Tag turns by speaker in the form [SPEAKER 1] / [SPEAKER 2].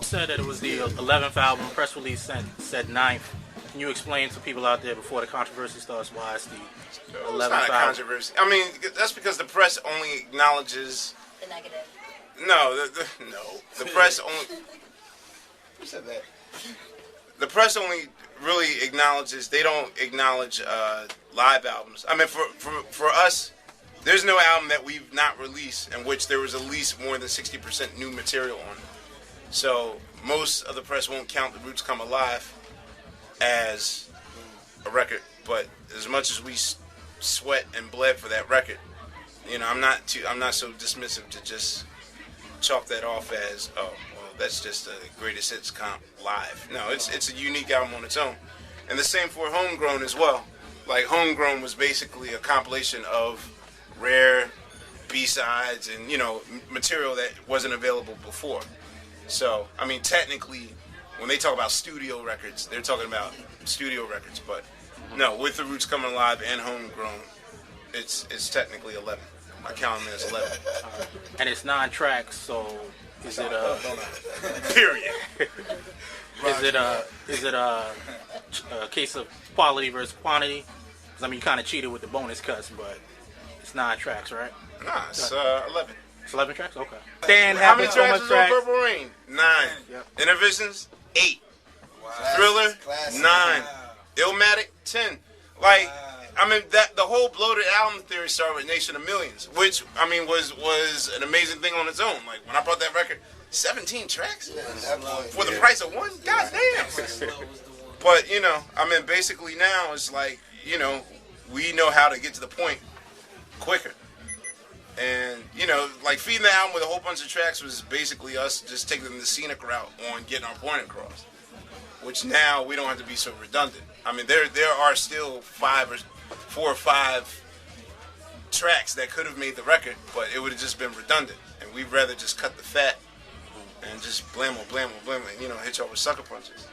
[SPEAKER 1] Said that it was the 11th album. Press release said 9th. Can you explain to people out there before the controversy starts why it's the 11th
[SPEAKER 2] It's not a
[SPEAKER 1] album?
[SPEAKER 2] controversy. I mean, that's because the press only acknowledges
[SPEAKER 3] The negative.
[SPEAKER 2] no. The press only. Who said that? The press only really acknowledges. They don't acknowledge live albums. I mean, for us, there's no album that we've not released in which there was at least more than 60% new material on it. So most of the press won't count The Roots Come Alive as a record, but as much as we sweat and bled for that record, I'm not so dismissive to just chalk that off as, oh, well, that's just a greatest hits comp live. No, it's a unique album on its own, and the same for Homegrown as well. Like Homegrown was basically a compilation of rare B-sides and material that wasn't available before. So I mean, technically, when they talk about studio records, they're talking about studio records. But no, with The Roots Coming Alive and Homegrown, it's technically 11. I count them as 11.
[SPEAKER 1] And it's 9 tracks, so is it a
[SPEAKER 2] Period.
[SPEAKER 1] is it a case of quality versus quantity? Because I mean, you kind of cheated with the bonus cuts, but it's 9 tracks, right?
[SPEAKER 2] Nah, it's 11.
[SPEAKER 1] It's 11 tracks. Okay. Dan
[SPEAKER 2] How
[SPEAKER 1] having
[SPEAKER 2] many
[SPEAKER 1] so
[SPEAKER 2] tracks
[SPEAKER 1] much
[SPEAKER 2] was on
[SPEAKER 1] tracks.
[SPEAKER 2] Purple Rain? 9.
[SPEAKER 1] Yep.
[SPEAKER 2] Intervisions? 8.
[SPEAKER 4] Wow.
[SPEAKER 2] Thriller?
[SPEAKER 4] Classic.
[SPEAKER 2] 9. Illmatic? 10. Like, I mean, that the whole bloated album theory started with Nation of Millions, which I mean was an amazing thing on its own. Like when I bought that record, 17 tracks for the price of one. God damn. But I mean, basically now it's like we know how to get to the point quicker. And, like feeding the album with a whole bunch of tracks was basically us just taking the scenic route on getting our point across. Which now we don't have to be so redundant. I mean, there are still 4 or 5 tracks that could have made the record, but it would have just been redundant. And we'd rather just cut the fat and just blammo, hit y'all with sucker punches.